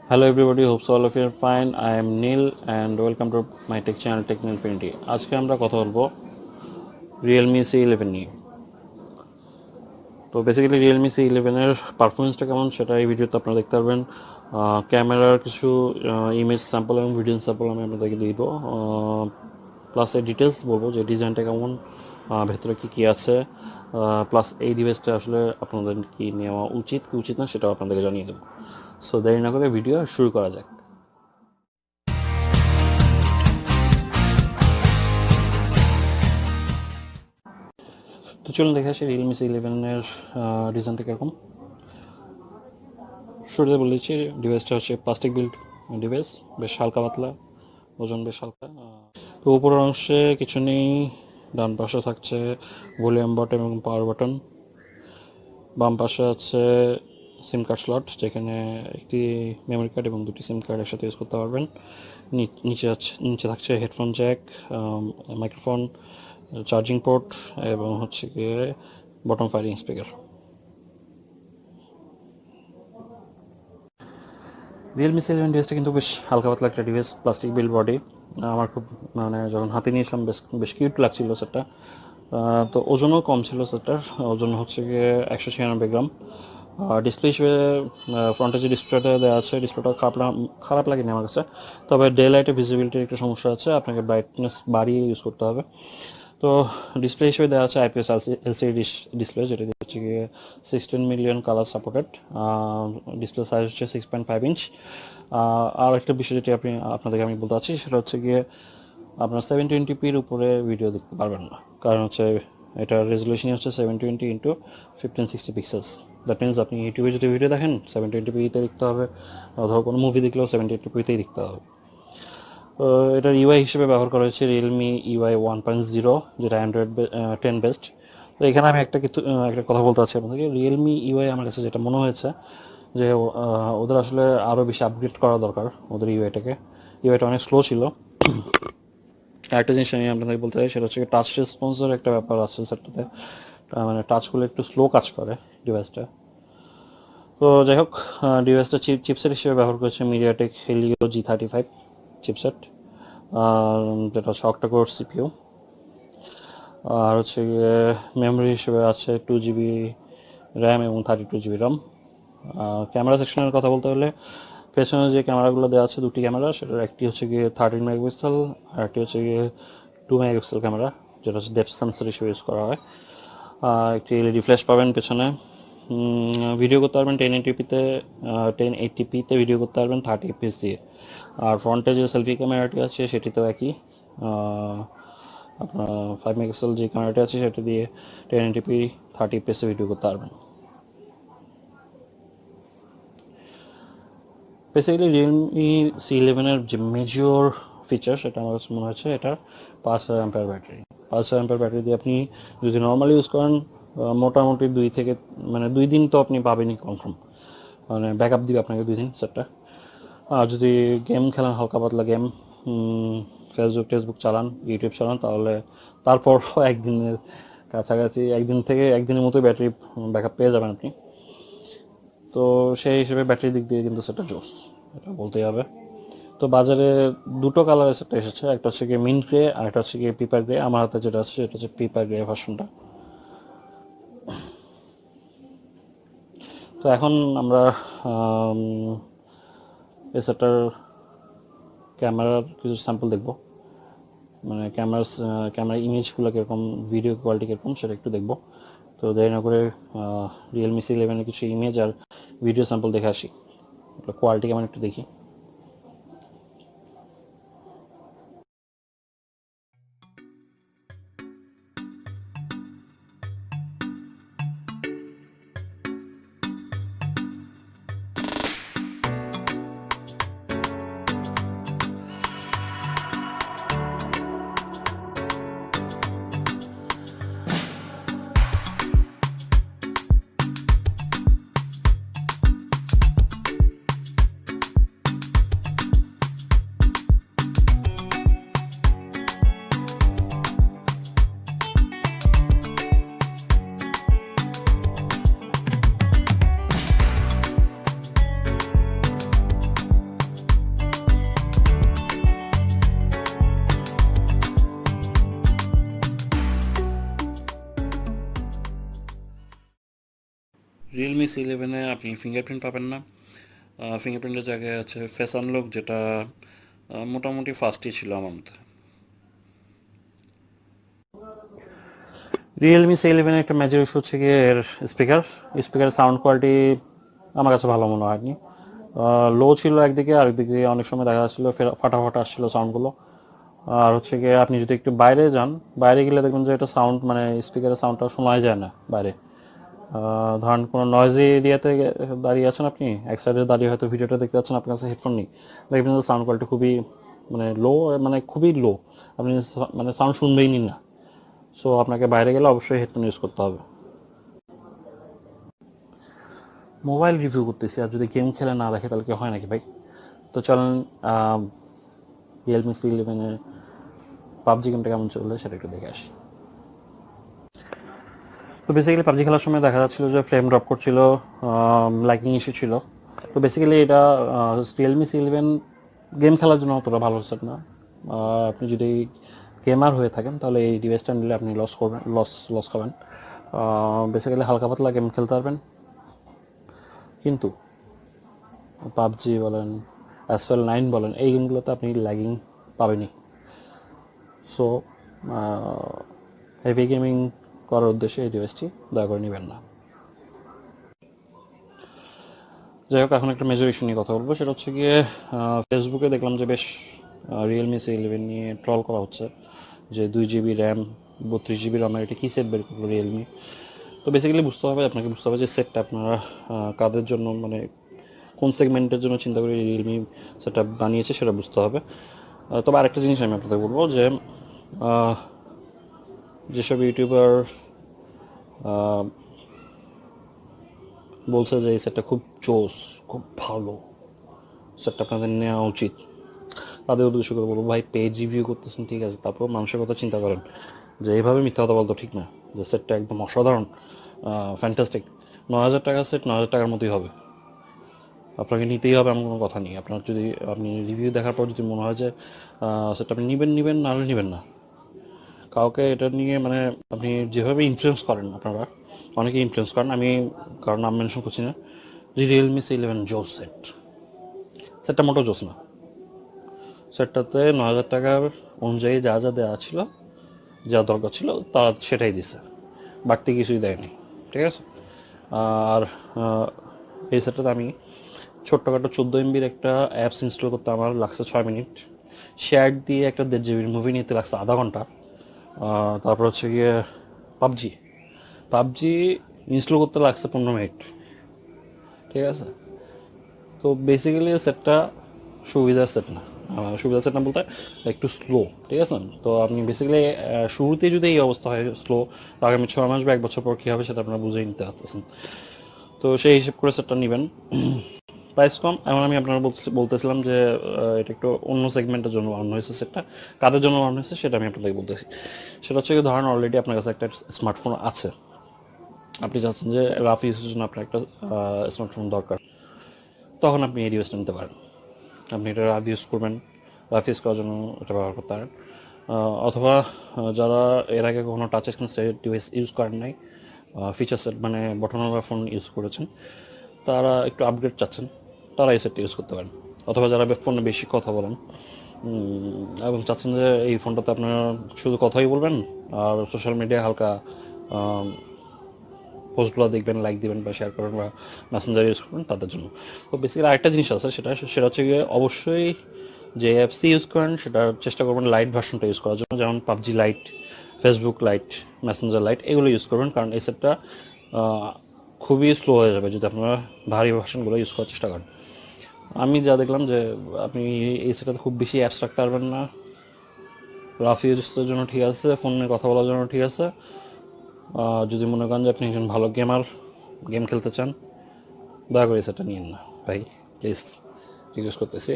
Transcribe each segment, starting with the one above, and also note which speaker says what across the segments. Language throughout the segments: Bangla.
Speaker 1: Hello everybody, hopes all of you are fine. I am Neil and welcome to my tech channel Techno Infinity. আজকে আমরা কথা বলবো Realme C11 নিয়ে। তো বেসিক্যালি Realme C11 এর পারফরমেন্সটা কেমন সেটা এই ভিডিওতে আপনারা দেখতে পারবেন। ক্যামেরার কিছু ইমেজ স্যাম্পল এবং ভিডিও স্যাম্পল আমি আপনাদেরকে দিব, প্লাস এই ডিটেলস বলবো যে ডিজাইনটা কেমন, ভেতরে কী আছে, প্লাস এই ডিভাইসটা আসলে আপনাদের কি নেওয়া উচিত কি উচিত না সেটাও আপনাদেরকে জানিয়ে দেবো। সো দেরি না করে ভিডিও শুরু করা যাক। তো চলুন দেখে আসি রিয়েলমি C11-এর ডিজাইনটা কীরকম। শুরুতে বলেছি ডিভাইসটা হচ্ছে প্লাস্টিক বিল্ড ডিভাইস, বেশ হালকা পাতলা, ওজন বেশ হালকা। তো উপরের অংশে কিছু নেই, ডান পাশে থাকছে ভলিউম বাটন এবং পাওয়ার বাটন। বাম পাশে আছে সিম কার্ড স্লট, যেখানে একটি মেমোরি কার্ড এবং দুটি সিম কার্ড একসাথে ইউজ করতে পারবেন। নিচে থাকছে headphone Jack, microphone, charging port এবং হচ্ছে গিয়ে bottom firing speaker. Realme C11 ডিভাইসটা কিন্তু বেশ হালকা পাতলা একটা ডিভাইস, প্লাস্টিক বিল্ড বডি। আমার খুব যখন হাতে নিয়েছিলাম বেশ কিউট লাগছিল সেটটা। তো ওজনও কম ছিল সেটটার, ওজন হচ্ছে গিয়ে 196 গ্রাম। ডিসপ্লে হিসেবে ফ্রন্টে যে ডিসপ্লেটা দেওয়া আছে, ডিসপ্লেটা খারাপ লাগেনি আমার কাছে, তবে ডে লাইটে ভিজিবিলিটির একটু সমস্যা আছে, আপনাকে ব্রাইটনেস বাড়িয়ে ইউজ করতে হবে। তো ডিসপ্লে হিসেবে দেওয়া আছে IPS LCD ডিসপ্লে, যেটা হচ্ছে গিয়ে 16 million colour supported. Display size হচ্ছে 6.5 ইঞ্চ। আর একটা বিষয় যেটি আপনাদেরকে আমি বলতে চাচ্ছি সেটা হচ্ছে গিয়ে আপনার 720pর উপরে ভিডিও দেখতে পারবেন না, কারণ হচ্ছে এটার রেজলিউশন হচ্ছে 720x1560 পিক্সেলস। দ্যাট মিনস আপনি ইউটিউবে যদি ভিডিও দেখেন 720pতে দেখতে হবে, অথবা কোনো মুভি দেখলেও 720pতেই দেখতে হবে। তো এটার ইউআই হিসেবে ব্যবহার করা হয়েছে রিয়েলমি UI 1.0, যেটা অ্যান্ড্রয়েড 10 বেস্ট। তো এখানে আমি একটা কথা বলতে চাচ্ছি আপনাদেরকে। রিয়েলমি ইউআই আমার কাছে যেটা মনে হয়েছে যে ওদের আসলে আরও বেশি আপগ্রেড করা দরকার ওদের ইউআইটা অনেক স্লো ছিল। আরেকটা জিনিস আমি আপনাদের বলতে চাই, সেটা হচ্ছে টাচ রেসপন্সের একটা ব্যাপার আছে সেটাতে, মানে টাচগুলো একটু স্লো কাজ করে ডিভাইসটা। তো যাই হোক, ডিভাইসটা চিপসেট হিসেবে ব্যবহার করেছে মিডিয়াটেক হেলিও G35 চিপসেট, যেটা হচ্ছে অক্টাকোর সিপিইউ। আর হচ্ছে গিয়ে মেমোরি হিসেবে আছে 2GB র্যাম এবং 32GB রম। ক্যামেরা সেকশনের কথা বলতে হলে পেছনে যে ক্যামেরাগুলো দেওয়া আছে, দুটি ক্যামেরা, সেটার একটি হচ্ছে গিয়ে 13 মেগাপিক্সেল আর একটি হচ্ছে গিয়ে 2 মেগাপিক্সেল ক্যামেরা, যেটা হচ্ছে ডেপথ সেন্সর হিসেবে ইউজ করা হয়। একটি এলইডি ফ্ল্যাশ পাবেন পেছনে। ভিডিও করতে পারবেন 1080pতে ভিডিও করতে পারবেন 30 fps দিয়ে। আর ফ্রন্টে যে সেলফি ক্যামেরাটি আছে সেটিতেও একই, আপনার 5 মেগাপিক্সেল যে ক্যামেরাটি আছে সেটা দিয়ে 1080p 30 fps ভিডিও করতে পারবেন। বেসিক্যালি রিয়েলমি C11-এর যে মেজর ফিচার সেটা আমার কাছে মনে হচ্ছে এটা 5000 অ্যাম্পিয়ার ব্যাটারি। 5000 অ্যাম্পিয়ার ব্যাটারি দিয়ে আপনি যদি নর্মালি ইউজ করেন, মোটামুটি 2 দিন তো আপনি পাবেনই কনফার্ম, মানে ব্যাকআপ দিবে আপনাকে 2 দিন সেটটা। আর যদি গেম খেলেন, হালকা পাতলা গেম, ফেসবুক চালান, ইউটিউব চালান, তাহলে তারপর একদিনের কাছাকাছি, একদিনের মতোই ব্যাটারি ব্যাকআপ পেয়ে যাবেন আপনি। তো সেই হিসেবে ব্যাটারি দিক দিয়ে কিন্তু সেটা জোস, এটা বলতেই হবে। তো বাজারে দুটো কালারের সেটটা এসেছে, একটা হচ্ছে গিয়ে মিন্ট গ্রে আর একটা হচ্ছে গিয়ে পিপার গ্রে। আমার হাতে যেটা আছে সেটা হচ্ছে পিপার গ্রে ভার্সনটা। তো এখন আমরা এই সেটটার ক্যামেরার কিছু স্যাম্পল দেখব, মানে ক্যামেরার ইমেজগুলো কীরকম, ভিডিও কোয়ালিটি কীরকম সেটা একটু দেখব। তো দেরি না করে রিয়েলমি C11-এর কিছু ইমেজ আর ভিডিও স্যাম্পল দেখে আসি, কোয়ালিটি কেমন একটু দেখি। C11-এ আপনি ফিঙ্গারপ্রিন্ট পাবেন না। ফিঙ্গারপ্রিন্টের জায়গায় আছে ফেস আনলক, যেটা মোটামুটি ফাস্টই ছিল আমার মতে। Realme C11-এর একটা মেজর ইস্যু হচ্ছে গিয়ে এর স্পিকারের সাউন্ড কোয়ালিটি আমার কাছে ভালো মনে হয়নি। লো ছিল একদিকে, আরেকদিকে অনেক সময় দেখা যাচ্ছিল ফাটা ফাটা আসছিল সাউন্ডগুলো। আর হচ্ছে গিয়ে আপনি যদি একটু বাইরে যান, বাইরে গেলে দেখবেন যে এটা সাউন্ড মানে স্পিকারের সাউন্ডটা শোনাই যায় না বাইরে। ধরেন কোনো নয়েজি এরিয়াতে দাঁড়িয়ে আছেন, আপনি এক সাইডে দাঁড়িয়ে হয়তো ভিডিওটা দেখতে পাচ্ছেন, আপনার কাছে হেডফোন নেই, দেখবেন যে সাউন্ড কোয়ালিটি খুবই মানে লো, মানে খুবই লো, আপনি মানে সাউন্ড শুনবেই নি না। সো আপনাকে বাইরে গেলে অবশ্যই হেডফোন ইউজ করতে হবে। মোবাইল রিভিউ করতেছি আর যদি গেম খেলে না দেখে তাহলে কি হয় নাকি ভাই? তো চলেন Realme C11-এর পাবজি গেমটা কেমন চললে সেটা একটু দেখে আসি। তো বেসিক্যালি পাবজি খেলার সময় দেখা যাচ্ছিল যে ফ্রেম ড্রপ করছিল, লাইকিং ইস্যু ছিল। তো বেসিক্যালি এটা Realme C11 গেম খেলার জন্য অতটা ভালো সেট না। আপনি যদি গেমার হয়ে থাকেন তাহলে এই ডিভাইসটা নিলে আপনি লস খাবেন। বেসিক্যালি হালকা পাতলা গেম খেলতে পারবেন, কিন্তু পাবজি বলেন, Asphalt 9 বলেন, এই গেমগুলোতে আপনি ল্যাগিং পাবেনই। সো হেভি গেমিং করার উদ্দেশ্যে এই ডিভাইসটি দয়া করে নেবেন না। যাই হোক, এখন একটা মেজর ইস্যু নিয়ে কথা বলবো, সেটা হচ্ছে গিয়ে ফেসবুকে দেখলাম যে বেশ Realme C11 নিয়ে ট্রল করা হচ্ছে যে 2 GB র্যাম 32 GB রমের এটা কী সেট বের করলো রিয়েলমি। তো বেসিক্যালি আপনাকে বুঝতে হবে যে সেটটা আপনারা কাদের জন্য, মানে কোন সেগমেন্টের জন্য চিন্তা করে রিয়েলমি সেটটা বানিয়েছে সেটা বুঝতে হবে। তবে আরেকটা জিনিস আমি আপনাদের বলবো যে যেসব ইউটিউবার বলছে যে এই সেটটা খুব জোস, খুব ভালো, সেটটা আপনাদের নেওয়া উচিত, তাদের উদ্দেশ্য করে বলবো ভাই, পেড রিভিউ করতেছেন ঠিক আছে, তারপর মানুষের কথা চিন্তা করেন যে এইভাবে মিথ্যা কথা বলতো ঠিক না। যে সেটটা একদম অসাধারণ, ফ্যান্টাস্টিক, 9,000 টাকা সেট 9,000 টাকার মতোই হবে, আপনাকে নিতেই হবে এমন কোনো কথা নেই। আপনার যদি আপনি রিভিউ দেখার পর যদি মনে হয় যে সেটা আপনি নেবেন না হলে নেবেন না। কাউকে এটা নিয়ে মানে আপনি যেভাবে ইনফ্লুয়েন্স করেন, আপনারা অনেকে ইনফ্লুয়েন্স করেন, আমি কারণ নাম মেনশন করছি না, যে Realme C11 জোস সেটটা মোটো জোস না। সেটটাতে 9,000 টাকার অনুযায়ী যা যা দেওয়া ছিল, যা দরকার ছিল তা সেটাই দিছে, বাড়তি কিছুই দেয়নি, ঠিক আছে। আর এই সেটটাতে আমি ছোট্টখাটো 14 MB একটা অ্যাপস ইনস্টল করতে আমার লাগছে 6 মিনিট, শেয়ার দিয়ে একটা 1.5 GB মুভি নিতে লাগছে আধা ঘন্টা। তারপর হচ্ছে গিয়ে পাবজি পাবজি ইনস্টল করতে লাগছে 15 মিনিট, ঠিক আছে। তো বেসিক্যালি সেটটা সুবিধার সেট না, সুবিধার সেট না বলতে একটু স্লো, ঠিক আছে। তো আপনি বেসিক্যালি শুরুতেই যদি এই অবস্থা হয় স্লো, তো আগামী 6 মাস বা 1 বছর পর কী হবে সেটা আপনারা বুঝেই নিতে পারতেছেন। তো সেই হিসেব করে সেটটা নেবেন, প্রাইস কম। এমন আমি আপনারা বলতেছিলাম যে এটা একটু অন্য সেগমেন্টের জন্য বানানো হয়েছে সেটটা, কাদের জন্য বানানো হয়েছে সেটা আমি আপনাদেরকে বলতেছি। সেটা হচ্ছে ধরেন অলরেডি আপনার কাছে একটা স্মার্টফোন আছে, আপনি চাচ্ছেন যে রাফ ইউজের জন্য আপনার একটা স্মার্টফোন দরকার, তখন আপনি এই ডিভাইসটা নিতে পারেন। আপনি এটা রাফ ইউজ করবেন, রাফ ইউজ করার জন্য এটা ব্যবহার করতে পারেন। অথবা যারা এর আগে কখনো টাচ স্ক্রিন ডিভাইস ইউজ করেন নাই, ফিচার সেট মানে বটনওয়ালা ফোন ইউজ করেছেন, তারা একটু আপগ্রেড চাচ্ছেন, তারা এই সেটটা ইউজ করতে পারেন। অথবা যারা ফোনে বেশি কথা বলেন এবং চাচ্ছেন যে এই ফোনটাতে আপনারা শুধু কথাই বলবেন আর সোশ্যাল মিডিয়ায় হালকা পোস্টগুলো দেখবেন, লাইক দিবেন বা শেয়ার করবেন বা মেসেঞ্জার ইউজ করবেন, তাদের জন্য। তো বেসিক্যালি আরেকটা জিনিস আছে, সেটা হচ্ছে গিয়ে অবশ্যই যে অ্যাপসই ইউজ করেন সেটা চেষ্টা করবেন লাইট ভার্সনটা ইউজ করার জন্য, যেমন PUBG light, Facebook light, Messenger light, এগুলো ইউজ করবেন, কারণ এই সেটটা খুবই স্লো হয়ে যাবে যদি আপনারা ভারী ভার্সনগুলো ইউজ করার চেষ্টা করেন। আমি যা দেখলাম যে আপনি এই সেটটাতে খুব বেশি অ্যাপস রাখতে পারবেন না, রাফ ইউজের জন্য ঠিক আছে, ফোনে কথা বলার জন্য ঠিক আছে। যদি মনে করেন যে আপনি একজন ভালো গেম খেলতে চান, দয়া করে সেটটা নিন না ভাই, প্লিজ রিকোয়েস্ট করতেছি।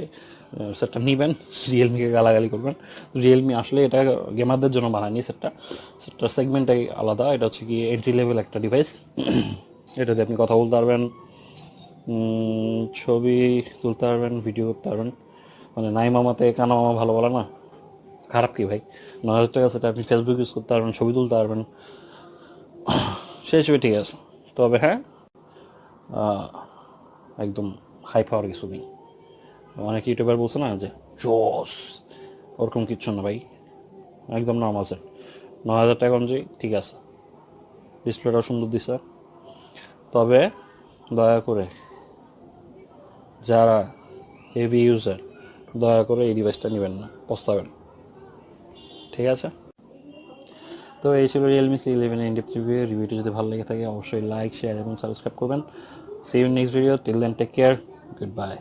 Speaker 1: সেটটা নিবেন, রিয়েলমিকে গালাগালি করবেন। রিয়েলমি আসলে এটা গেমারদের জন্য বানায়নি সেটটার সেগমেন্টটাই আলাদা। এটা হচ্ছে কি এন্ট্রি লেভেল একটা ডিভাইস, এটাতে আপনি কথা বলতে পারবেন, ছবি তুলতে পারবেন, ভিডিও করতে পারবেন, মানে নাই মামাতে কানা মামা ভালো বলে না, খারাপ কি ভাই। 9,000 টাকা সেটা আপনি ফেসবুক ইউজ করতে পারবেন, ছবি তুলতে পারবেন, সেই হিসেবে ঠিক আছে। তবে হ্যাঁ, একদম হাই পাওয়ার কিছু নেই। অনেক ইউটিউবার বলছে না যে জোস, ওরকম কিচ্ছু না ভাই, একদম নর্মাল সেট। 9,000 টাকা অনুযায়ী ঠিক আছে, ডিসপ্লেটাও সুন্দর দিছে। তবে দয়া করে যারা হেভি ইউজার, দয়া করে এই ডিভাইসটা নেবেন না, পস্তাবেন। ঠিক আছে, তো এই ছিল Realme C11 in depth review. রিভিউটি যদি ভালো লেগে থাকে অবশ্যই লাইক, শেয়ার এবং সাবস্ক্রাইব করবেন। See you next video, till then take care, good by.